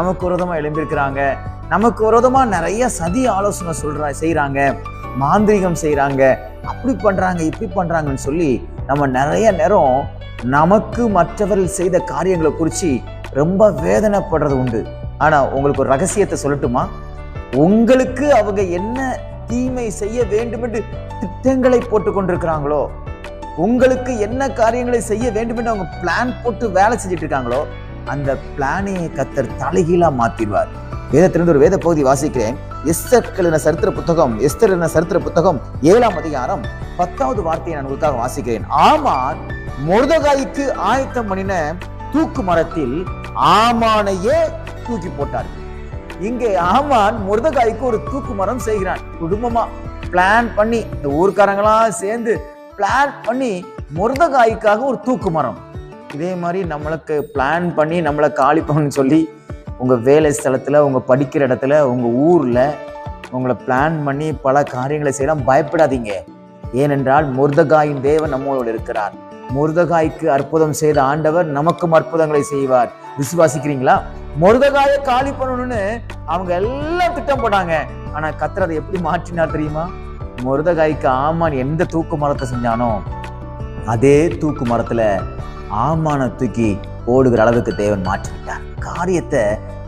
நமக்கு விரோதமா எழும்பியிருக்கிறாங்க, நமக்கு விரோதமா நிறைய சதி ஆலோசனை செய்யறாங்க, மாந்திரிகம் செய்யறாங்க, அப்படி பண்றாங்க இப்படி பண்றாங்கன்னு சொல்லி நம்ம நிறைய நேரம் நமக்கு மற்றவர்கள் செய்த காரியங்களை குறிச்சு ரொம்ப வேதனைப்படுறது உண்டு. ஆனா உங்களுக்கு ஒரு ரகசியத்தை சொல்லட்டுமா? உங்களுக்கு அவங்க என்ன தீமை செய்ய வேண்டும் என்று திட்டங்களை போட்டு கொண்டிருக்கிறாங்களோ, உங்களுக்கு என்ன காரியங்களை செய்ய வேண்டும் என்று அவங்க பிளான் போட்டு வேலை செஞ்சுட்டு இருக்காங்களோ, அந்த பிளானையை கர்த்தர் தலைகீழா மாத்திடுவார். வேதத்திலிருந்து ஒரு வேத பகுதி வாசிக்கிறேன். எஸ்தர் எழுதின சரித்திர புத்தகம் 7ஆம் அதிகாரம் 10வது வார்த்தையை நான் உங்களுக்காக வாசிக்கிறேன். ஆமான் மொர்தெகாய்க்கு ஆயத்தம் பண்ணின தூக்கு மரத்தில் ஆமானையே தூக்கி போட்டார். இங்கே ஆமான் மொர்தெகாய்க்கு ஒரு தூக்கு மரம் செய்கிறான். குடும்பமா பிளான் பண்ணி, இந்த ஊர்க்காரங்களாம் சேர்ந்து பிளான் பண்ணி மொர்தெகாய்க்காக ஒரு தூக்கு மரம். இதே மாதிரி நம்மளுக்கு பிளான் பண்ணி நம்மளை காலி பண்ணு சொல்லி உங்க வேலை ஸ்தலத்துல, உங்க படிக்கிற இடத்துல, உங்க ஊர்ல உங்களை பிளான் பண்ணி பல காரியங்களை செய்யலாம். பயப்படாதீங்க. ஏனென்றால் மொர்தெகாயின் தேவன் நம்மளோடு இருக்கிறார். மொர்தெகாய்க்கு அற்புதம் செய்த ஆண்டவர் நமக்கும் அற்புதங்களை செய்வார். விசுவாசிக்கிறீங்களா? மொர்தெகாயை காலி பண்ணணும்னு அவங்க எல்லாம் திட்டம் போட்டாங்க. ஆனா கர்த்தர் அதை எப்படி மாற்றினார் தெரியுமா? மொர்தெகாய்க்கு ஆமான் எந்த தூக்கு மரத்தை செஞ்சானோ அதே தூக்கு மரத்துல ஆமான தூக்கி போடுகிற அளவுக்கு தேவன் மாற்றிவிட்டார். காரியத்தை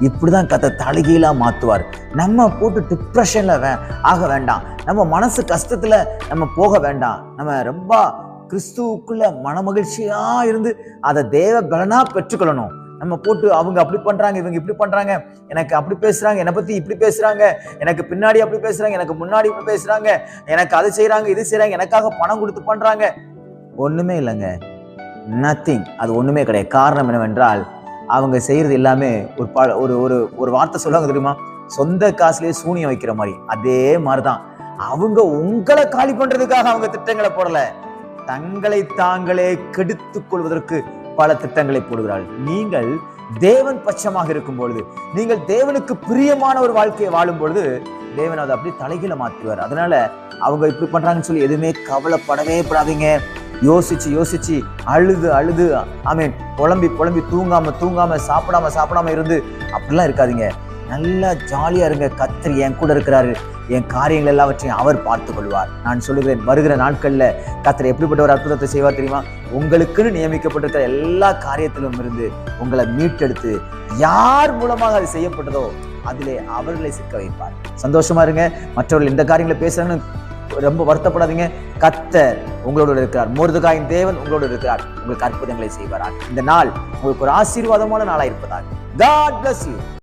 இப்படிதான் கர்த்தர் தலைகீழா மாத்துவார். நம்ம போட்டு டிப்ரெஷன்ல ஆக வேண்டாம். நம்ம மனசு கஷ்டத்துல நம்ம போக வேண்டாம். நம்ம ரொம்ப கிறிஸ்துவுக்குள்ள மனமகிழ்ச்சியா இருந்து அதை தேவ பலனா பெற்றுக்கொள்ளணும். நம்ம போட்டு அவங்க அப்படி பண்றாங்க, இவங்க இப்படி பண்றாங்க, எனக்கு அப்படி பேசுறாங்க, என்னை பத்தி இப்படி பேசுறாங்க, எனக்கு பின்னாடி அப்படி பேசுறாங்க, எனக்கு முன்னாடி இப்படி பேசுறாங்க, எனக்கு அது செய்யறாங்க இது செய்யறாங்க, எனக்காக பணம் கொடுத்து பண்றாங்க. ஒண்ணுமே இல்லைங்க, நத்திங். அது ஒண்ணுமே கிடையாது. காரணம் என்னவென்றால் அவங்க செய்யறது எல்லாமே ஒரு வார்த்தை சொல்லுவாங்க தெரியுமா? சொந்த காசுலயே சூனியம் வைக்கிற மாதிரி. அதே மாதிரிதான் அவங்க உங்களை காலி பண்றதுக்காக அவங்க திட்டங்களை போடல, தங்களை தாங்களே கெடுத்துக் கொள்வதற்கு பல திட்டங்களை போடுகிறார்கள். நீங்கள் தேவன் பட்சமாக இருக்கும் பொழுது, நீங்கள் தேவனுக்கு பிரியமான ஒரு வாழ்க்கையை வாழும் பொழுது தேவன் அதை அப்படி தலைகீழ மாற்றுவார். அதனால அவங்க இப்படி பண்றாங்கன்னு சொல்லி எதுவுமே கவலைப்படவே படாதீங்க. யோசிச்சு அழுது ஆமீன் புலம்பி தூங்காம சாப்பிடாம இருந்து அப்படிலாம் இருக்காதீங்க. நல்லா ஜாலியா இருங்க. கர்த்தர் என் கூட இருக்கிறாரு, என் காரியங்கள் எல்லாவற்றையும் அவர் பார்த்துக் கொள்வார். நான் சொல்லுகிறேன், வருகிற நாட்கள்ல கர்த்தர் எப்படிப்பட்ட ஒரு அற்புதத்தை செய்வார் தெரியுமா? உங்களுக்குன்னு நியமிக்கப்பட்டிருக்கிற எல்லா காரியத்திலும் இருந்து உங்களை மீட்டெடுத்து யார் மூலமாக அது செய்யப்பட்டதோ அதிலே அவர்களை சிக்க வைப்பார். சந்தோஷமா இருங்க. மற்றவர்கள் இந்த காரியங்களை பேசுறாங்கன்னு ரொம்ப வருத்தப்படாதீங்க. கர்த்தர் உங்களோடு இருக்கிறார். மொர்தெகாயின் தேவன் உங்களோடு இருக்கிறார். உங்களுக்கு அற்புதங்களை செய்வார். இந்த நாள் உங்களுக்கு ஒரு ஆசீர்வாதமான நாளா இருப்பதாக. God bless you.